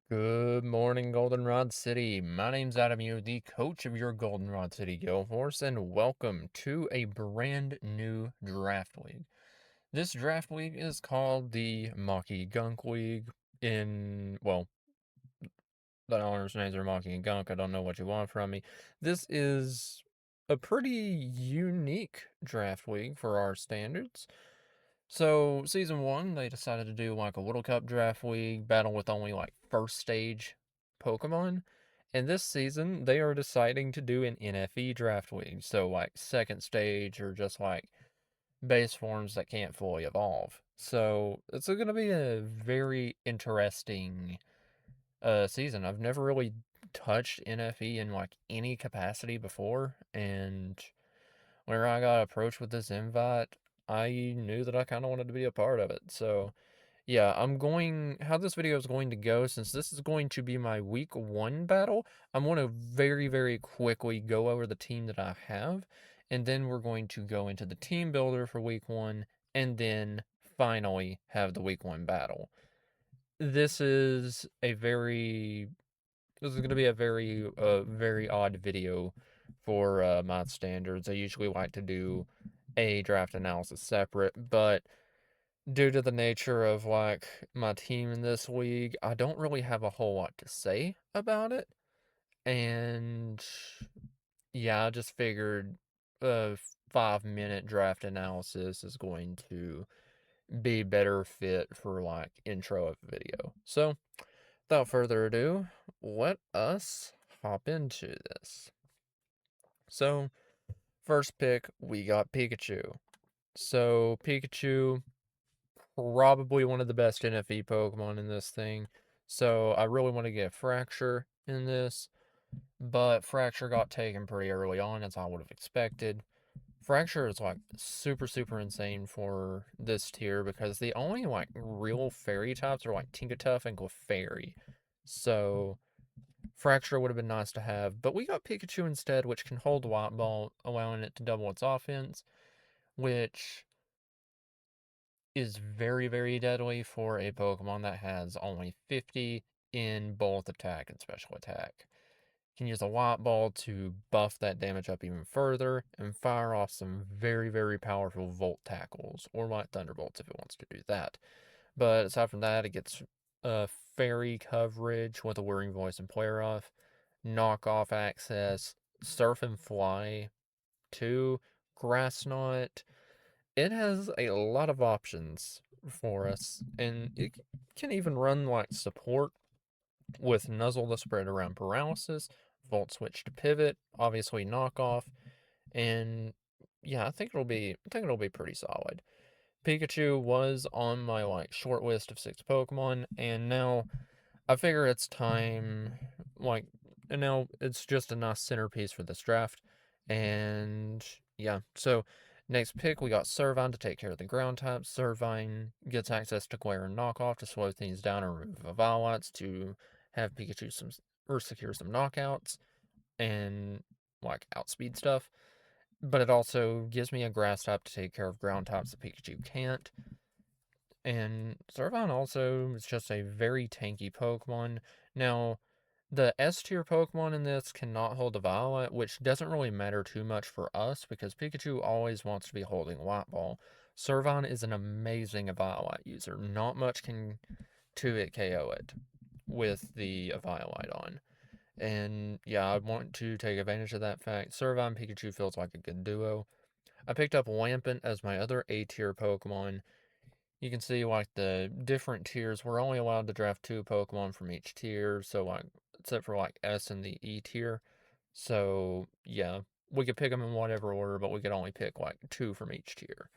Good morning, Goldenrod City. My name's Adamew, the coach of your Goldenrod City Galeforce, and welcome to a brand new draft league. This draft league is called the Maki Gunk League. Well, the owners' names are Maki and Gunk. I don't know what you want from me. This is a pretty unique draft league for our standards. So, season one, they decided to do like a Little Cup draft league battle with only like first stage Pokemon. And this season, they are deciding to do an NFE draft league. So, like second stage or just like base forms that can't fully evolve. So, it's going to be a very interesting season. I've never really touched NFE in like any capacity before. And whenever I got approached with this invite, I knew that I kind of wanted to be a part of it. So, yeah, how this video is going to go, since this is going to be my week one battle, I'm going to very, very quickly go over the team that I have, and then we're going to go into the team builder for week one, and then finally have the week one battle. This is a very this is going to be a very odd video for my standards. I usually like to do a draft analysis separate, but due to the nature of like my team in this league, I don't really have a whole lot to say about it. And yeah, I just figured a 5 minute draft analysis is going to be better fit for like intro of a video. So without further ado, let us hop into this. So, first pick, we got Pikachu. So, Pikachu, probably one of the best NFE Pokemon in this thing. So, I really want to get Fracture in this, but Fracture got taken pretty early on, as I would have expected. Fracture is like super, super insane for this tier because the only like real fairy types are like Tinkatuff and Clefairy. So, Fracture would have been nice to have, but we got Pikachu instead, which can hold White Ball, allowing it to double its offense, which is very, very deadly for a Pokemon that has only 50 in both attack and special attack. Can use a White Ball to buff that damage up even further and fire off some very, very powerful Volt Tackles, or Light Thunderbolts if it wants to do that. But aside from that, it gets fairy coverage with a Whirring Voice and Player Off, knockoff access, Surf and Fly 2, Grass Knot. It has a lot of options for us, and it can even run like support with Nuzzle to spread around paralysis, Volt Switch to pivot, obviously knockoff, and yeah, I think it'll be pretty solid. Pikachu was on my like short list of 6 Pokemon, and now I figure it's time, like, and now it's just a nice centerpiece for this draft. And yeah, so next pick, we got Servine to take care of the ground types. Servine gets access to Glare and Knockoff to slow things down and remove Evilots to have Pikachu secure some knockouts and like outspeed stuff. But it also gives me a grass type to take care of ground types that Pikachu can't. And Servine also is just a very tanky Pokemon. Now, the S tier Pokemon in this cannot hold a Violet, which doesn't really matter too much for us because Pikachu always wants to be holding Light Ball. Servine is an amazing Violet user. Not much can 2-hit KO it with the Violet on. And yeah, I want to take advantage of that fact. Servine Pikachu feels like a good duo. I picked up Lampent as my other A tier Pokemon. You can see like the different tiers. We're only allowed to draft 2 Pokemon from each tier, so like except for like S and the E tier. So yeah, we could pick them in whatever order, but we could only pick like 2 from each tier,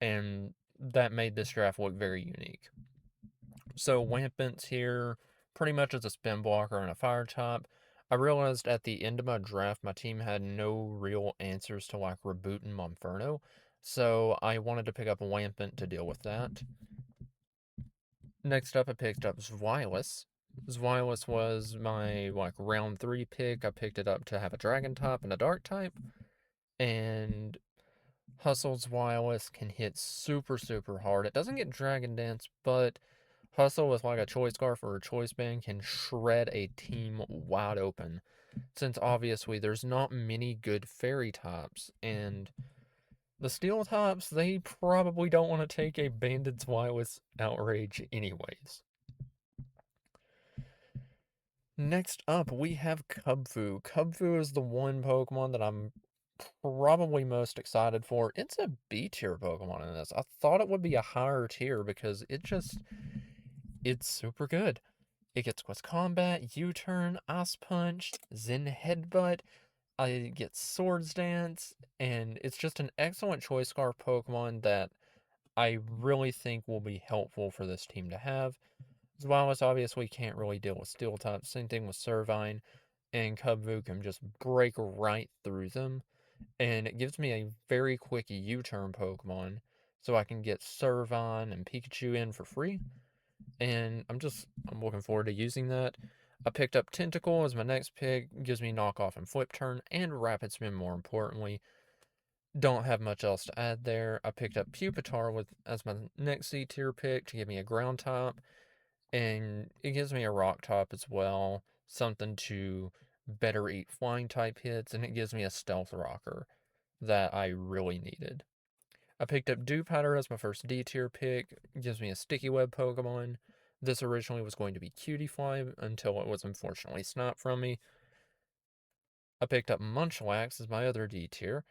and that made this draft look very unique. So Lampent's here pretty much as a spin blocker and a fire type. I realized at the end of my draft, my team had no real answers to like Raboot and Monferno, so I wanted to pick up Lampent to deal with that. Next up, I picked up Zweilous. Zweilous was my like round 3 pick. I picked it up to have a dragon type and a dark type. And Hustle's Zweilous can hit super, super hard. It doesn't get Dragon Dance, but Hustle with like a Choice Scarf or a Choice Band can shred a team wide open, since obviously there's not many good fairy types, and the steel types, they probably don't want to take a Bandit's Wireless Outrage anyways. Next up, we have Kubfu. Kubfu is the one Pokemon that I'm probably most excited for. It's a B tier Pokemon in this. I thought it would be a higher tier because it's super good. It gets Quick Combat, U-Turn, Ice Punch, Zen Headbutt. I get Swords Dance, and it's just an excellent Choice Scarf Pokemon that I really think will be helpful for this team to have. As well as obviously can't really deal with Steel types. Same thing with Servine, and Kubfu can just break right through them. And it gives me a very quick U-turn Pokemon, so I can get Servine and Pikachu in for free. And I'm looking forward to using that. I picked up Tentacle as my next pick, gives me knockoff and flip turn, and rapid spin more importantly. Don't have much else to add there. I picked up Pupitar as my next C tier pick to give me a ground type, and it gives me a rock top as well, something to better eat flying type hits, and it gives me a stealth rocker that I really needed. I picked up Dewpatter as my first D tier pick. It gives me a sticky web Pokemon. This originally was going to be Cutiefly until it was unfortunately snapped from me. I picked up Munchlax as my other D tier.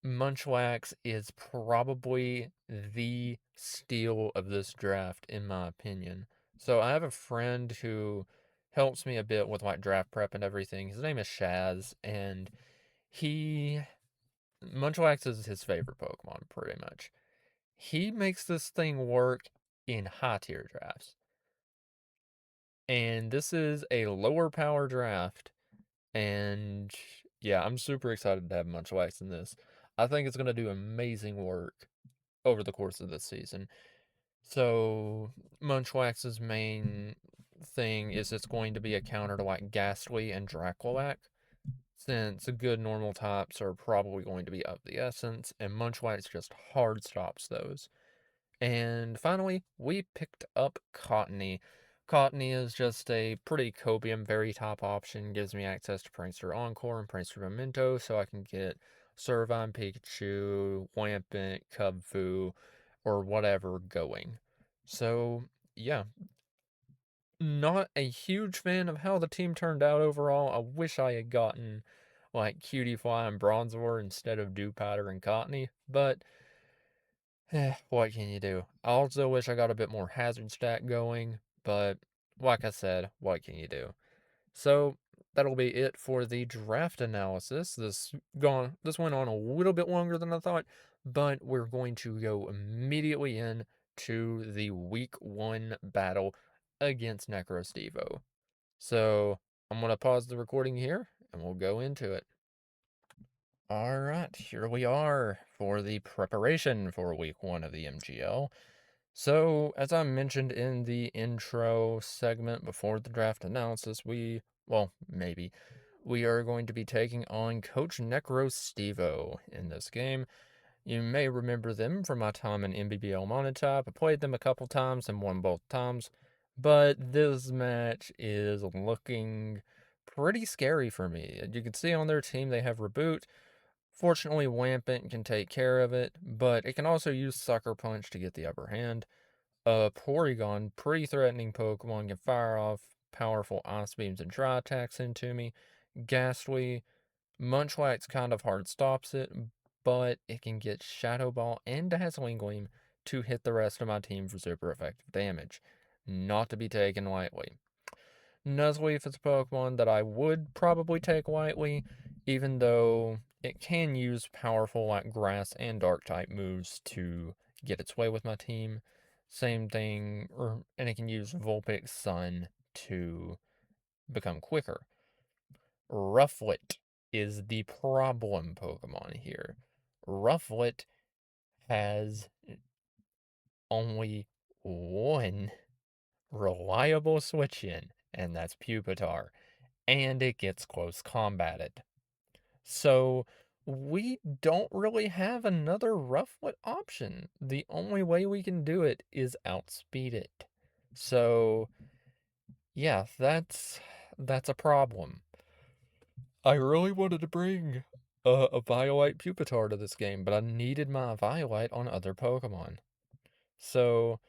Munchlax is probably the steal of this draft, in my opinion. So I have a friend who helps me a bit with like draft prep and everything. His name is Shaz, and he Munchlax is his favorite Pokemon, pretty much. He makes this thing work in high tier drafts. And this is a lower power draft. And yeah, I'm super excited to have Munchlax in this. I think it's going to do amazing work over the course of this season. So, Munchlax's main thing is it's going to be a counter to like Gastly and Draculac, since good normal types are probably going to be of the essence, and Munchlax just hard stops those. And finally, we picked up Cottony. Cottony is just a pretty copium, very top option. Gives me access to Prankster Encore and Prankster Memento, so I can get Servine, Pikachu, Lampent, Kubfu, or whatever going. So, yeah. Not a huge fan of how the team turned out overall. I wish I had gotten, like, Cutiefly and Bronzor instead of Dewpatter and Cottony, but what can you do? I also wish I got a bit more hazard stack going, but like I said, what can you do? So that'll be it for the draft analysis. This went on a little bit longer than I thought, but we're going to go immediately in to the week 1 battle against Necrostevo. So I'm gonna pause the recording here and we'll go into it. Alright, here we are for the preparation for week 1 of the MGL. So, as I mentioned in the intro segment before the draft analysis, we are going to be taking on Coach Necrostevo in this game. You may remember them from my time in NBBL Monotype. I played them a couple times and won both times, but this match is looking pretty scary for me. You can see on their team they have Raboot. Fortunately, Lampent can take care of it, but it can also use Sucker Punch to get the upper hand. Porygon, pretty threatening Pokemon, can fire off powerful Ice Beams and Dry Attacks into me. Gastly, Munchlax kind of hard stops it, but it can get Shadow Ball and Dazzling Gleam to hit the rest of my team for super effective damage. Not to be taken lightly. Nuzleaf is a Pokemon that I would probably take lightly, even though it can use powerful like Grass and Dark type moves to get its way with my team. Same thing, and it can use Vulpix Sun to become quicker. Rufflet is the problem Pokemon here. Rufflet has only one reliable switch in, and that's Pupitar, and it gets close combated. So we don't really have another Rufflet option. The only way we can do it is outspeed it. So, yeah, that's a problem. I really wanted to bring a Violite Pupitar to this game, but I needed my Violite on other Pokemon. So,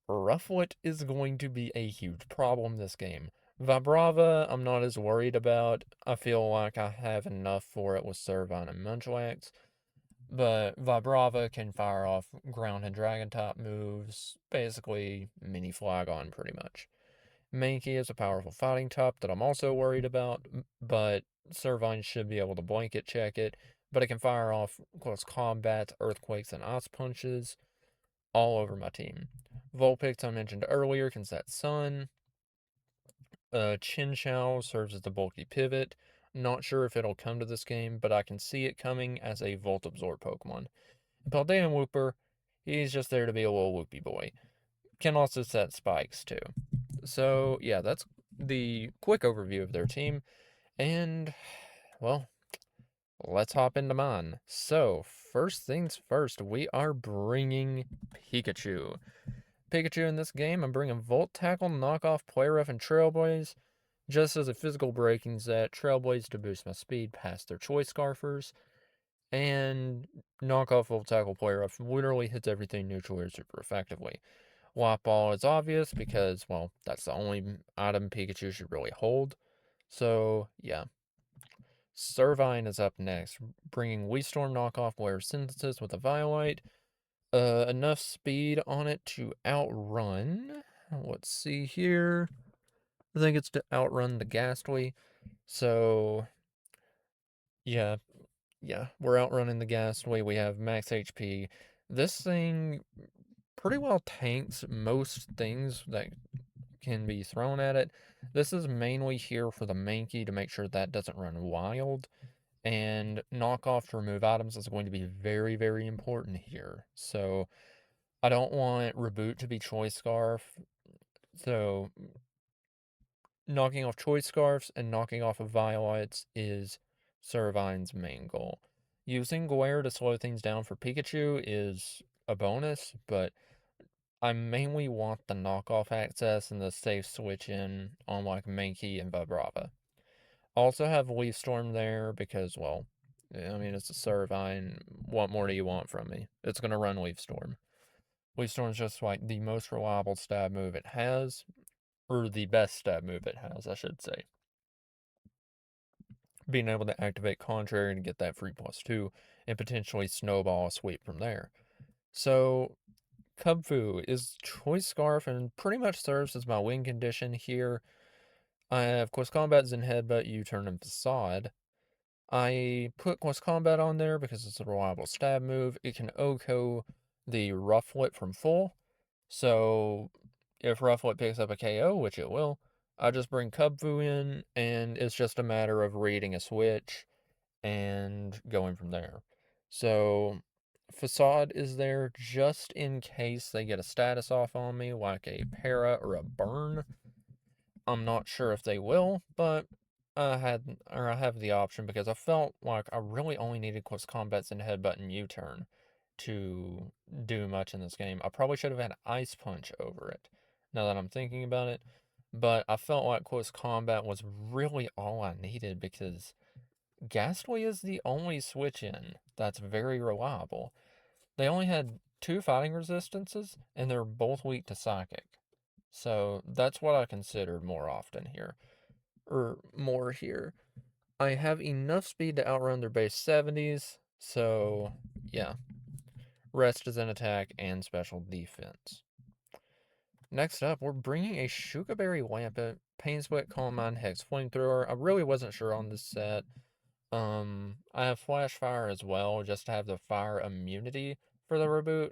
Rufflet is going to be a huge problem this game. Vibrava, I'm not as worried about. I feel like I have enough for it with Servine and Munchlax. But Vibrava can fire off ground and dragon type moves, basically mini Flygon pretty much. Maki is a powerful fighting type that I'm also worried about, but Servine should be able to blanket check it, but it can fire off close combat, earthquakes, and ice punches all over my team. Vulpix, I mentioned earlier, can set Sun. Chinchou serves as the bulky pivot. Not sure if it'll come to this game, but I can see it coming as a Volt Absorb Pokemon. Paldean Wooper, he's just there to be a little whoopy boy. Can also set spikes too. So, yeah, that's the quick overview of their team. And, well, let's hop into mine. So, first things first, we are bringing Pikachu. Pikachu in this game, I'm bringing Volt Tackle, Knockoff, Play Rough, and Trailblaze. Just as a physical breaking set, Trailblaze to boost my speed past their Choice Scarfers. And Knockoff Volt Tackle, Play Rough literally hits everything neutral or super effectively. Wipe Ball is obvious because, well, that's the only item Pikachu should really hold. So, yeah. Servine is up next, bringing Wii Storm Knockoff Wear Synthesis with a Violite. Enough speed on it to outrun. Let's see here. I think it's to outrun the Gastly. So, yeah, we're outrunning the Gastly. We have max HP. This thing pretty well tanks most things that can be thrown at it. This is mainly here for the Mankey to make sure that doesn't run wild. And knockoff to remove items is going to be very, very important here. So I don't want Raboot to be Choice Scarf. So knocking off Choice Scarfs and knocking off of Violets is Servine's main goal. Using Glare to slow things down for Pikachu is a bonus, but I mainly want the knockoff access and the safe switch in on like Mankey and Vibrava. Also have Leaf Storm there because, well, I mean, it's a Servine. What more do you want from me? It's going to run Leaf Storm. Leaf Storm is just like the most reliable stab move it has, or the best stab move it has, I should say. Being able to activate Contrary to get that free +2 and potentially snowball a sweep from there. So, Kubfu is Choice Scarf and pretty much serves as my win condition here. I have Quest Combat, in Headbutt, U-Turn, and Facade. I put Quest Combat on there because it's a reliable stab move. It can OHKO the Rufflet from full. So if Rufflet picks up a KO, which it will, I just bring Kubfu in, and it's just a matter of reading a switch and going from there. So Facade is there just in case they get a status off on me, like a Para or a Burn. I'm not sure if they will, but I have the option because I felt like I really only needed close combats and headbutt and U-turn to do much in this game. I probably should have had Ice Punch over it, now that I'm thinking about it. But I felt like close combat was really all I needed because Gastly is the only switch in that's very reliable. They only had 2 fighting resistances, and they're both weak to psychic. So that's what I considered more often here. Or more here. I have enough speed to outrun their base 70s, so yeah. Rest is an attack and special defense. Next up, we're bringing a Shukaberry Lampet, Pain Split, Calm Mind, Hex Flamethrower. I really wasn't sure on this set. I have Flash Fire as well, just to have the fire immunity for the Raboot.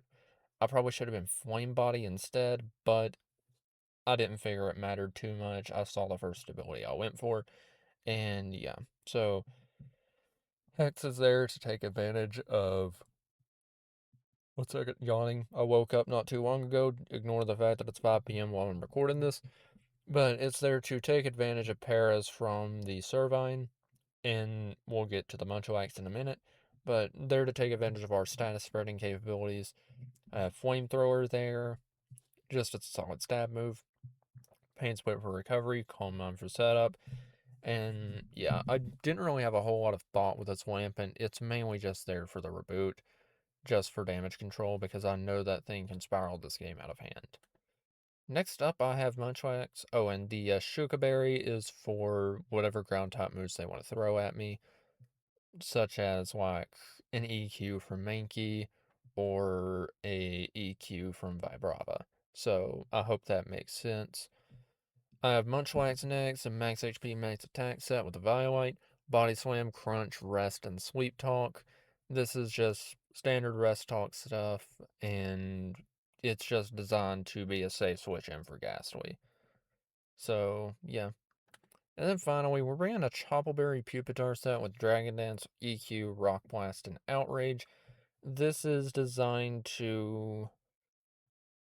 I probably should have been Flame Body instead, but I didn't figure it mattered too much. I saw the first ability I went for, and yeah. So, Hex is there to take advantage of. What's that? Yawning. I woke up not too long ago. Ignore the fact that it's 5 p.m. while I'm recording this. But it's there to take advantage of paras from the Servine, and we'll get to the Munchlax in a minute. But there to take advantage of our status spreading capabilities. I have Flamethrower there. just it's a solid stab move. Pain Split for recovery, Calm Mind for setup. And yeah, I didn't really have a whole lot of thought with this lamp, and it's mainly just there for the Raboot, just for damage control, because I know that thing can spiral this game out of hand. Next up, I have Munchlax. Oh, and the Shuka Berry is for whatever ground type moves they want to throw at me, such as like an EQ from Mankey or a EQ from Vibrava. So I hope that makes sense. I have Munchlax next, a max HP, max attack set with a Violite, Body Slam, Crunch, Rest, and Sleep Talk. This is just standard Rest Talk stuff, and it's just designed to be a safe switch in for Gastly. So, yeah. And then finally, we're bringing a Choppleberry Pupitar set with Dragon Dance, EQ, Rock Blast, and Outrage. This is designed to,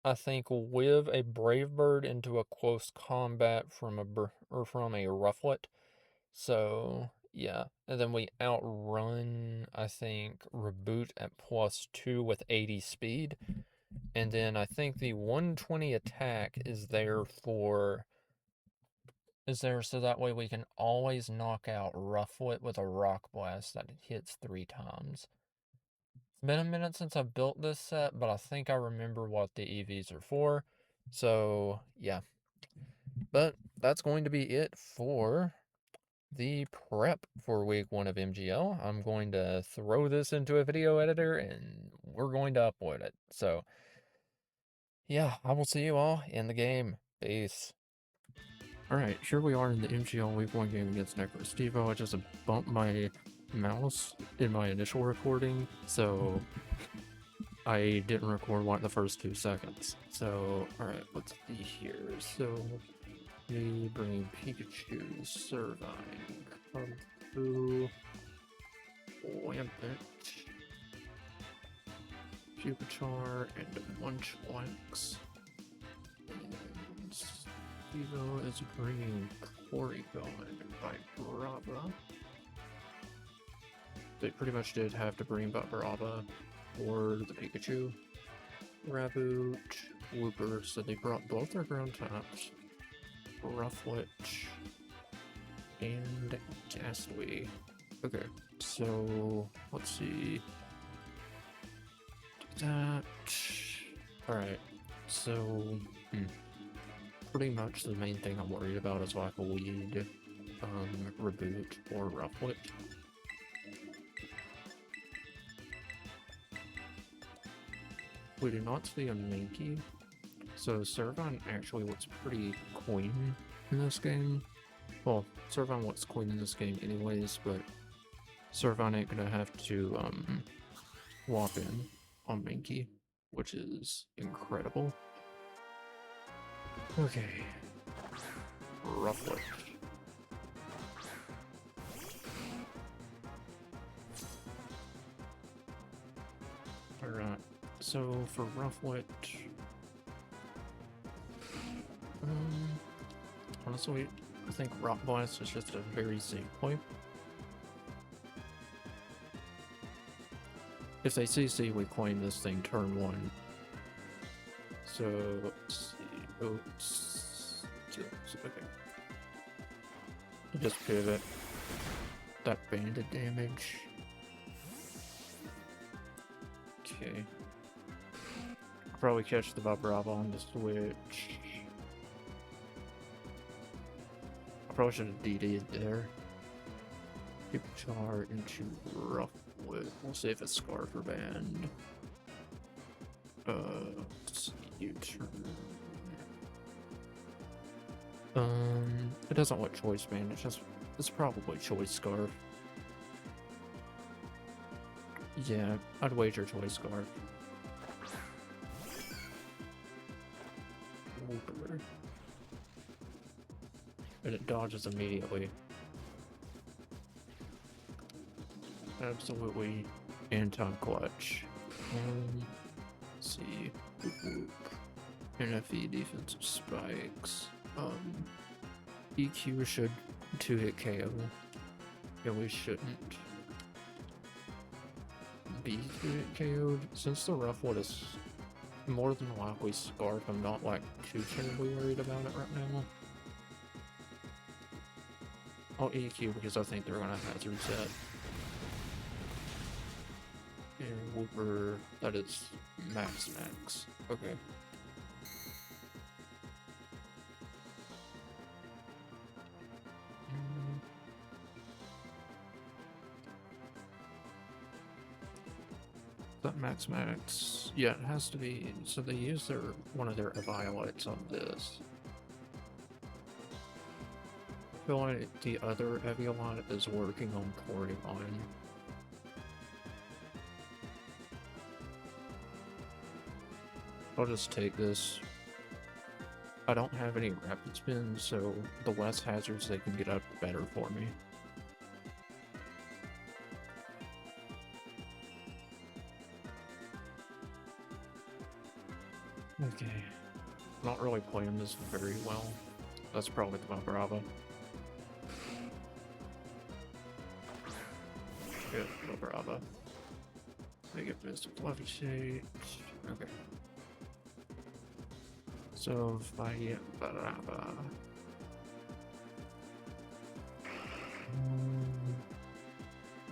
I think, whiv a Brave Bird into a close combat from a Rufflet. So, yeah. And then we outrun, I think, Raboot at +2 with 80 speed. And then I think the 120 attack is there so that way we can always knock out Rufflet with a Rock Blast that hits 3 times. It's been a minute since I've built this set, but I think I remember what the EVs are for. So, yeah. But that's going to be it for the prep for week 1 of MGL. I'm going to throw this into a video editor and we're going to upload it. So, yeah, I will see you all in the game. Peace. Alright, here we are in the MGL week 1 game against Necrostevo. I just bumped my mouse in my initial recording, so I didn't record like the first 2 seconds. So, alright, let's see here. So, me bringing Pikachu, Servine, Kung-Fu, Lampet, Pupitar, and Munchlax. And Stevo is bringing Porygon by Brava. They pretty much did have to bring Vibrava for the Pikachu. Raboot, Wooper, so they brought both their ground types. Rufflet, and Gastly. Okay, so let's see. That. Alright, so pretty much the main thing I'm worried about is like a lead Raboot or Rufflet. We do not see a Mankey, so Servine actually looks pretty clean in this game. Well, Servine looks clean in this game anyways, but Servine ain't gonna have to walk in on Mankey, which is incredible. Okay. Rufflet. Alright, so for Rufflet, honestly, I think Rock Blast is just a very safe play. If they CC, we claim this thing turn 1. So, let's see. Oops. Okay. Just pivot. That banded damage. Okay. I'll probably catch the Vibrava on the switch. I probably should have DD'd there. Pupitar into Rufflet. We'll see if it's Scarf or Band. Let's see, U-turn. It doesn't look Choice Band, it's probably Choice Scarf. Yeah, I'd wager Choice Scarf. Wooper. And it dodges immediately. Absolutely anti-clutch. Let's see. NFE defensive spikes. EQ should 2-hit KO. Yeah, we shouldn't be 2-hit KO'd. Since the Rufflet is more than likely Scarf. I'm not like too terribly worried about it right now. I'll EQ because I think they're gonna hazard set. And Whooper, that is max. Okay. That max. Yeah, it has to be. So they use one of their Violets on this. I feel like the other Eviolite is working on Porygon. I'll just take this. I don't have any rapid spins, so the less hazards they can get up, the better for me. Okay. Not really playing this very well. That's probably my Brava. Good, my Brava. They get missed with Fluffy Shade. Okay. So if I get Brava.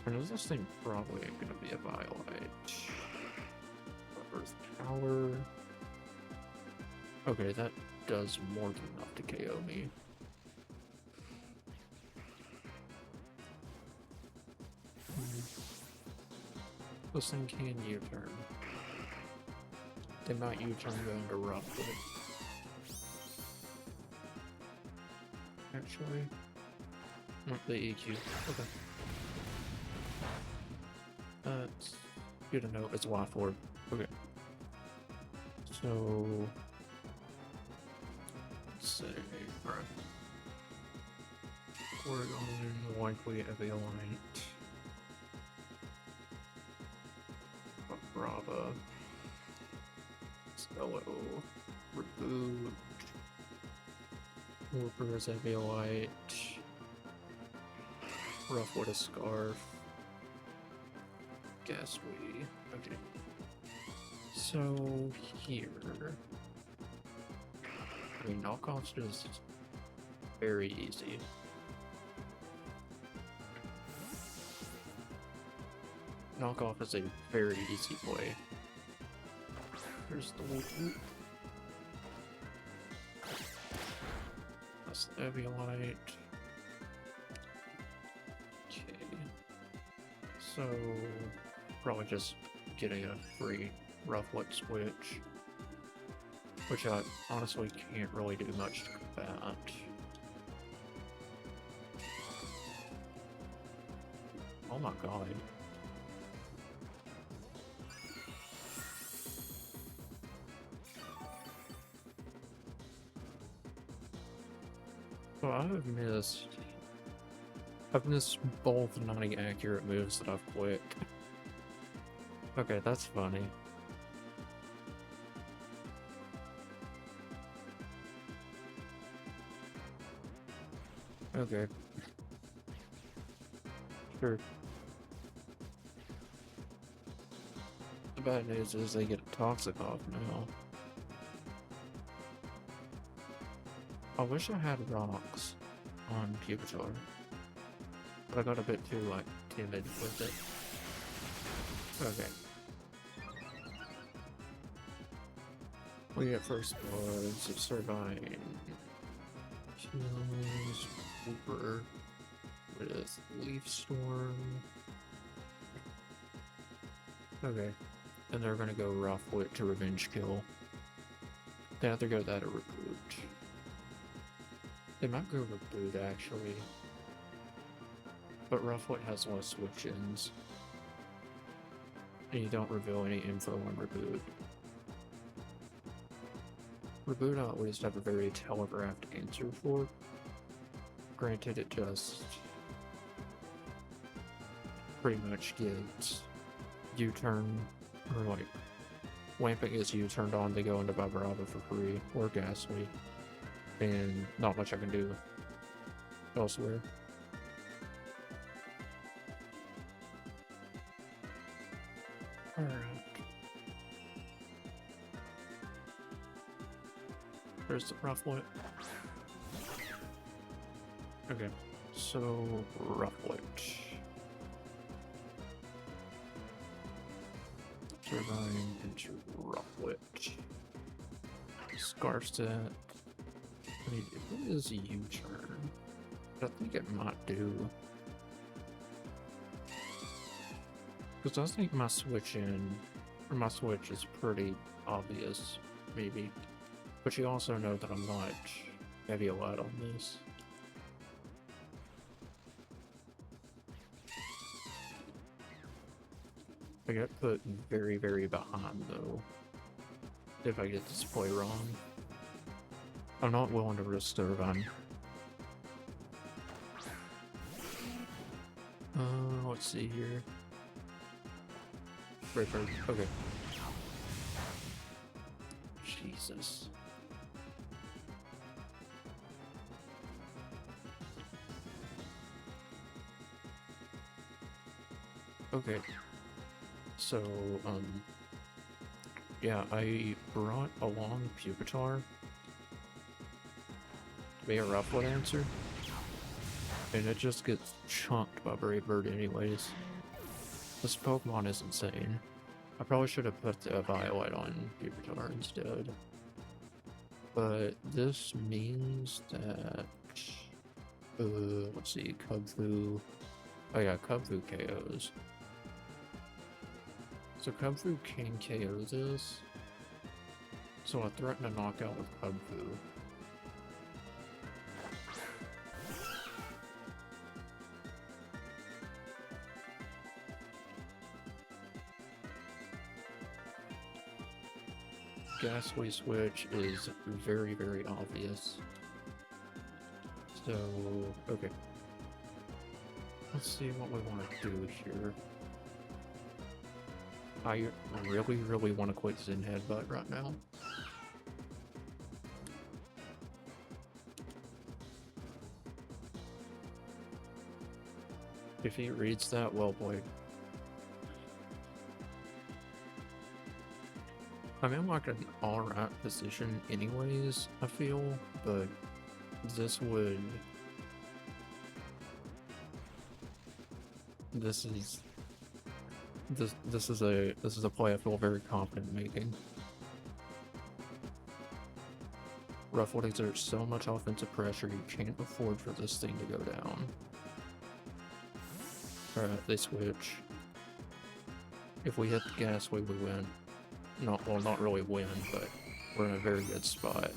And is this thing probably gonna be a Violet? Earth Power. Okay, that does more than enough to KO me. This thing can U-turn. They might U-turn going to Rufflet. Actually. Not the EQ. Okay. That's good to know. It's Y4. Okay. So let's say Porygon, likely Eviolite. Brava. Stevo. Raboot. Whooper is Eviolite. Rufflet a Scarf. Gastly. Okay. So here. I mean, knockoff's just very easy. Knockoff is a very easy play. Here's the Raboot. That's the Eviolite. Okay. So, probably just getting a free Rufflet switch. Which I honestly can't really do much to combat. Oh my god. So I've missed both 90 accurate moves that I've clicked. Okay, that's funny. Okay. Sure. The bad news is they get toxic off now. I wish I had rocks on Pupitar, but I got a bit too, like, timid with it. Okay. We get first bloods, Servine, Chills, Whooper, with Leaf Storm. Okay. And they're gonna go Rufflet to Revenge Kill. They have to go that or Raboot. They might go Raboot actually. But Rufflet has less switch-ins. And you don't reveal any info on Raboot. Raboot I at least have a very telegraphed answer for. Granted, it just pretty much gets U-turn, or like Lamping is U-turned on, they go into Vibrava for free, or Gastly, and not much I can do elsewhere. Alright. There's the Rufflet. Okay, so Rufflet. Turbine into Rufflet. Scarf set. I mean, it is a U-turn. I think it might do. Because I think my switch is pretty obvious, maybe. But you also know that I'm not heavy a lot on this. I got put very, very behind though, if I get this play wrong. I'm not willing to risk Turbine. Let's see here. Ripper, okay. Jesus. Okay. So, yeah, I brought along Pupitar to be a Rufflet answer, and it just gets chunked by Brave Bird anyways. This Pokemon is insane. I probably should have put the Violet on Pupitar instead. But this means that, let's see, Cubfu, oh yeah, Cubfu KOs. So Cubfu can KO this, so I threaten a knockout with Cubfu. Gastly switch is very, very obvious. So, okay. Let's see what we want to do here. I really, really want to quit Zen Headbutt right now. If he reads that, well played. I'm in like an alright position anyways, I feel, but this would... This is a play I feel very confident making. Rufflet exerts so much offensive pressure you can't afford for this thing to go down. Alright, they switch. If we hit the Gastly, we win. Well, not really win, but we're in a very good spot.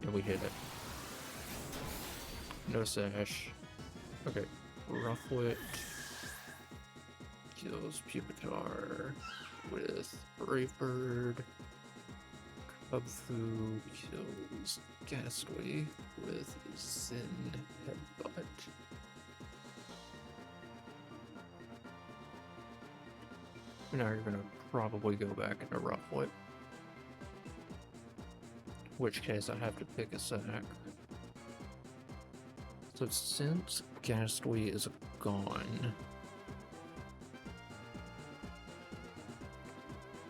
And we hit it. No sash. Okay, Rufflet kills Pupitar with Brave Bird. Cubfu kills Gastly with Zen Headbutt. Now you're gonna probably go back into Rufflet. In which case I have to pick a sack. So since Gastly is gone,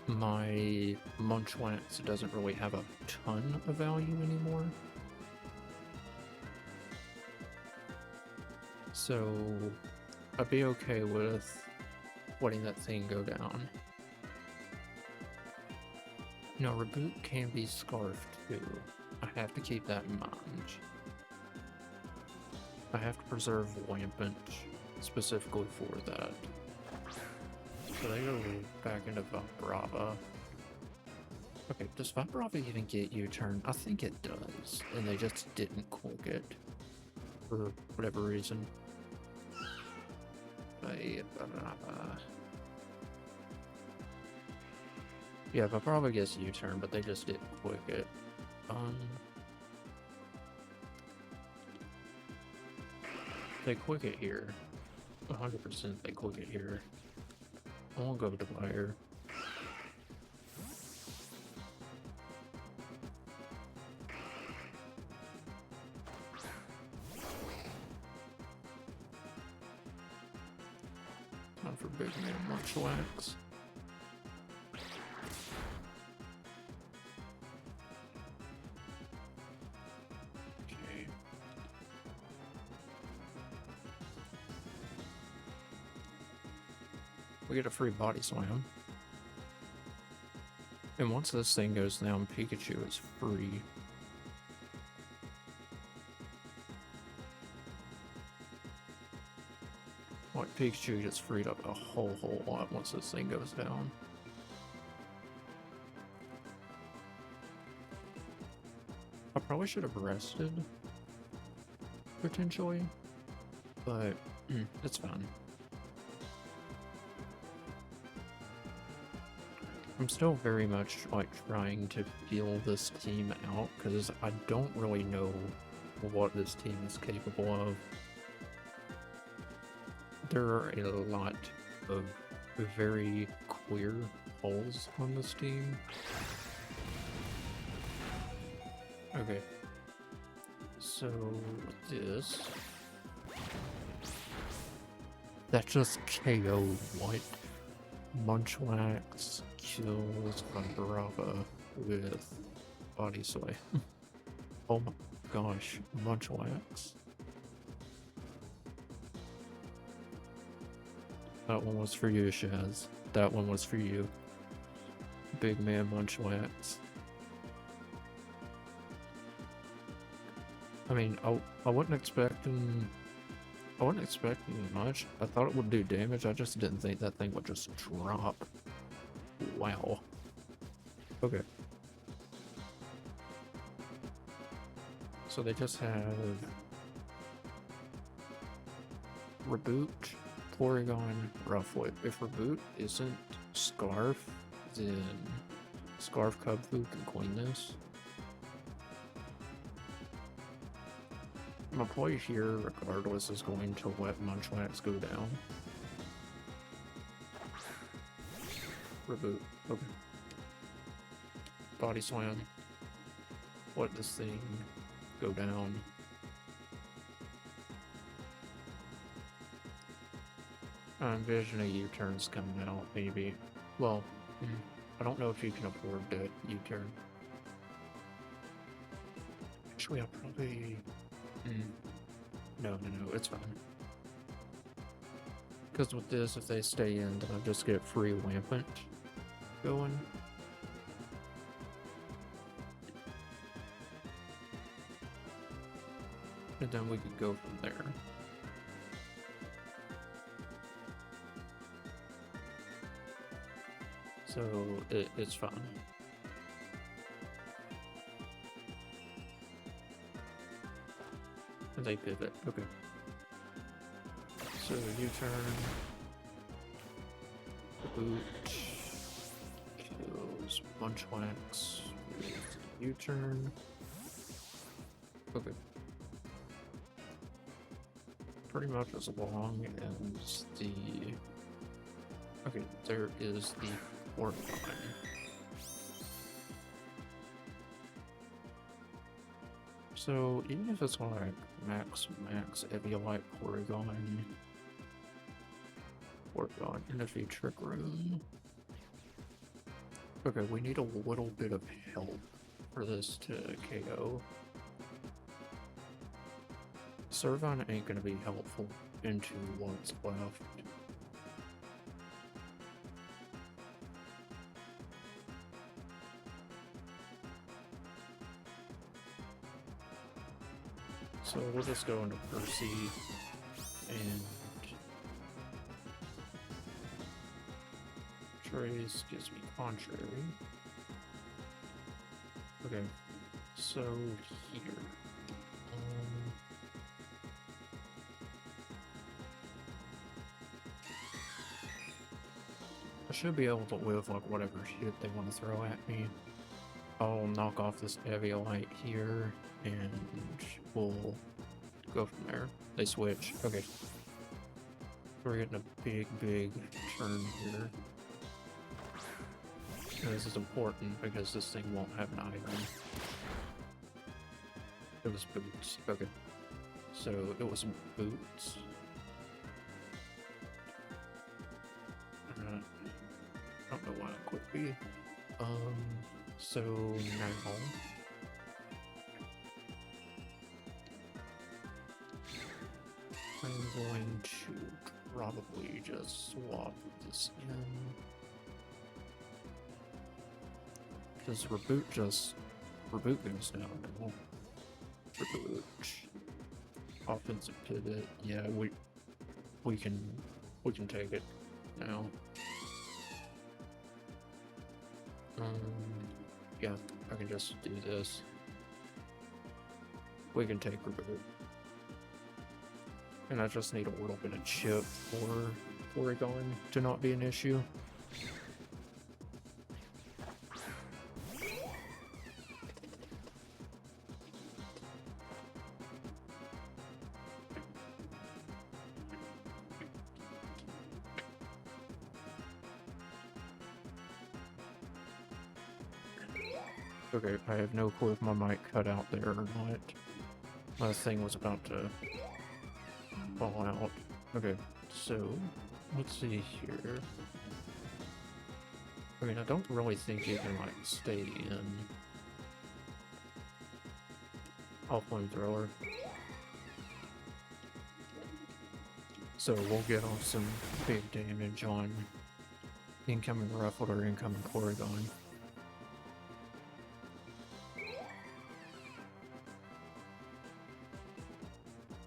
my Munchlax doesn't really have a ton of value anymore. So I'd be okay with letting that thing go down. Now, Raboot can be scarfed too. I have to keep that in mind. I have to preserve Lampent specifically for that. So they go back into Vibrava. Okay, does Vibrava even get U-turn? I think it does, and they just didn't click it for whatever reason. Yeah, Vibrava gets U-turn, but they just didn't click it. They click it here. 100% they click it here. I won't go to Fire. Time for Big Man Munchlax. We get a free body slam. And once this thing goes down, Pikachu is free. Like, Pikachu gets freed up a whole lot once this thing goes down. I probably should have rested, potentially, but it's fine. I'm still very much like trying to feel this team out because I don't really know what this team is capable of. There are a lot of very queer holes on this team. Okay, so this, that just KO'd what? Munchlax kills Brava with Body Sway. Oh my gosh, Munchlax. That one was for you, Shaz. That one was for you. Big man Munchlax. I mean, I wasn't expecting much. I thought it would do damage, I just didn't think that thing would just drop. Wow. Okay. So they just have Raboot, Porygon, Rufflet. If Raboot isn't Scarf, then Scarf Cubfu can clean this. My play here, regardless, is going to let Munchlax go down. Reboot. Okay. Body Slam. Let this thing go down. I envision a U-turn's coming out, maybe. Well, I don't know if you can afford that U-turn. Actually, I'll probably... No, it's fine. Because with this, if they stay in, then I'll just get free Lampent going. And then we could go from there. So, it's fine. They pivot, okay. So U-turn, Boot, kills Munchlax with U-turn. Okay. Pretty much as long as the... Okay, there is the Porygon. So, even if it's like max Eviolite Porygon, NFE Trick Room. Okay, we need a little bit of help for this to KO. Servine ain't gonna be helpful into what's left. So we'll just go into Percy and Trace gives me Contrary. Okay, so here. I should be able to live like whatever shit they want to throw at me. I'll knock off this Eviolite here, and we'll go from there. They switch. Okay. We're getting a big turn here. And this is important because this thing won't have an item. It was Boots. Okay. So it was Boots. I don't know why it could be. So now I'm going to probably just swap this in. Does Raboot goes down now? Raboot. Offensive pivot. Yeah, we can take it now. Yeah, I can just do this. We can take Raboot. And I just need a little bit of chip for Porygon to not be an issue. Okay, I have no clue if my mic cut out there or not. My thing was about to fall out. Okay, so let's see here. I mean, I don't really think you can like stay in. I'll flamethrower. So we'll get off some big damage on incoming Rufflet or incoming Porygon.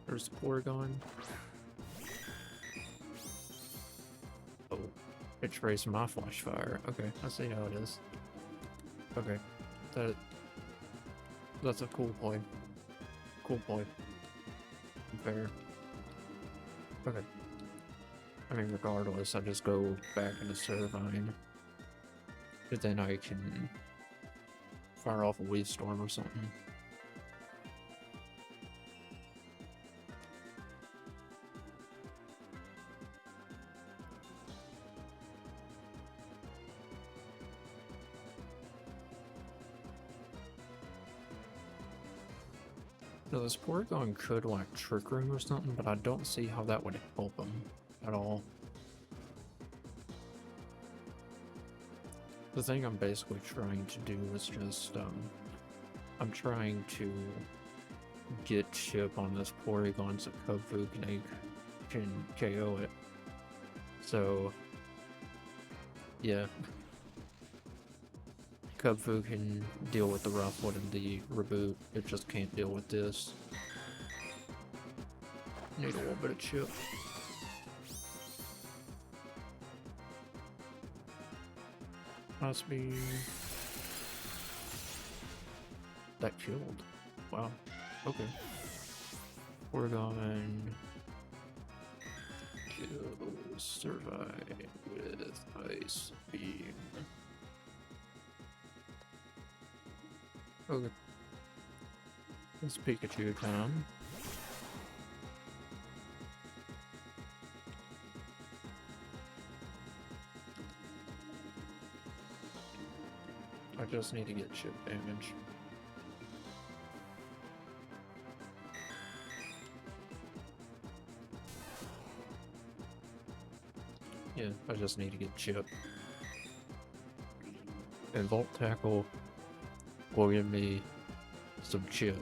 There's the Porygon. Oh, it traced my flash fire. Okay, I see how it is. Okay, that's a cool play. Cool play. Fair. Okay. I mean, regardless, I just go back into Servine. But then I can fire off a Wave Storm or something. No, this Porygon could like Trick Room or something, but I don't see how that would help him at all. The thing I'm basically trying to do is just, I'm trying to get chip on this Porygon so Cubfu can KO it. So, yeah. Cubfu can deal with the Rufflet and the Raboot, it just can't deal with this. Need a little bit of chip. Must be... That killed. Wow. Okay. We're going to survive with Ice Beam. Okay. It's Pikachu time. I just need to get chip damage. Yeah, I just need to get chip. And Volt Tackle will give me some chip.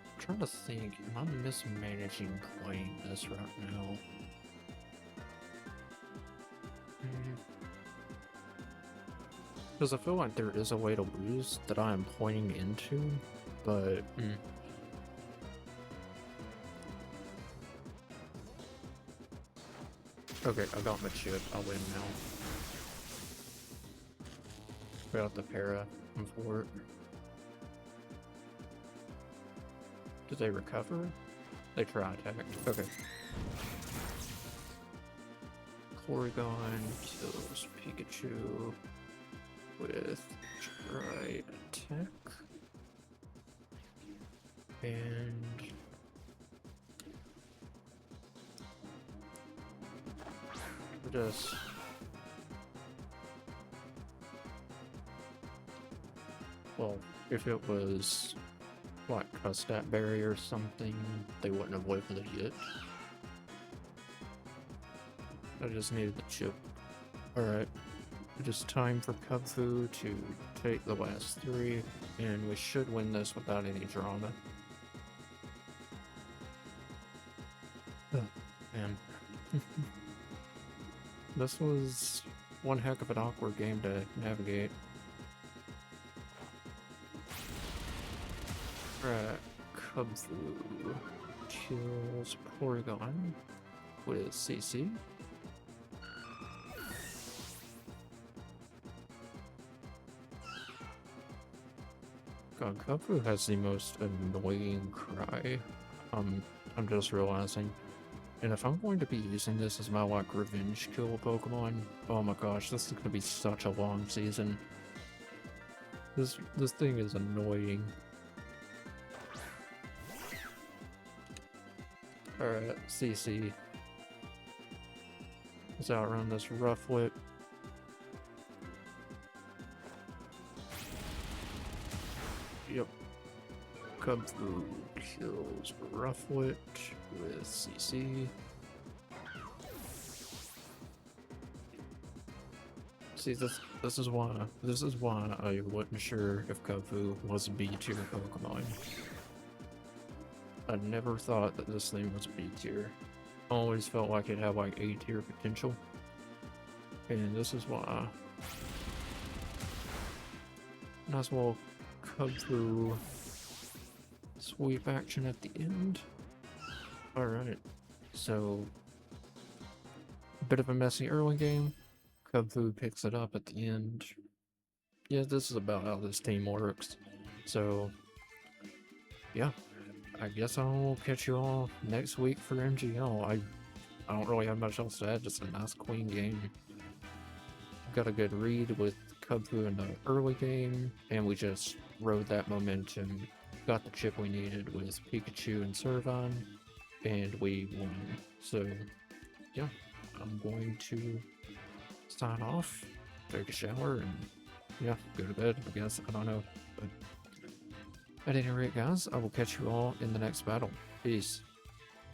I'm trying to think, am I mismanaging playing this right now? Because I feel like there is a way to lose that I am pointing into, but... Okay, I got my chip. I'll win now. Got the para. I'm for it. Did they recover? They try attack. Okay. Porygon kills Pikachu with try attack. And just well, if it was like a stat barrier or something, they wouldn't have lived the hit. I just needed the chip Alright, it is time for Kubfu to take the last 3, and we should win this without any drama. Oh, man. This was one heck of an awkward game to navigate. Alright, Kubfu kills Porygon with CC. God, Kubfu has the most annoying cry. I'm just realizing. And if I'm going to be using this as my, like, revenge kill Pokemon, oh my gosh, this is going to be such a long season. This thing is annoying. Alright, CC. Let's outrun this Rufflet. Yep. Kubfu kills Rufflet with CC. See, this is why I wasn't sure if Kubfu was a B tier Pokemon. I never thought that this thing was B tier. Always felt like it had like A tier potential. And this is why. Nice little Kubfu sweep action at the end. Alright, so a bit of a messy early game. Kubfu picks it up at the end. Yeah, this is about how this team works. So, yeah, I guess I'll catch you all next week for MGL. I don't really have much else to add, just a nice clean game. Got a good read with Kubfu in the early game, and we just rode that momentum. Got the chip we needed with Pikachu and Servon, and we won. So, yeah, I'm going to sign off, take a shower, and yeah, go to bed, I guess. I don't know. But at any rate, guys, I will catch you all in the next battle. Peace.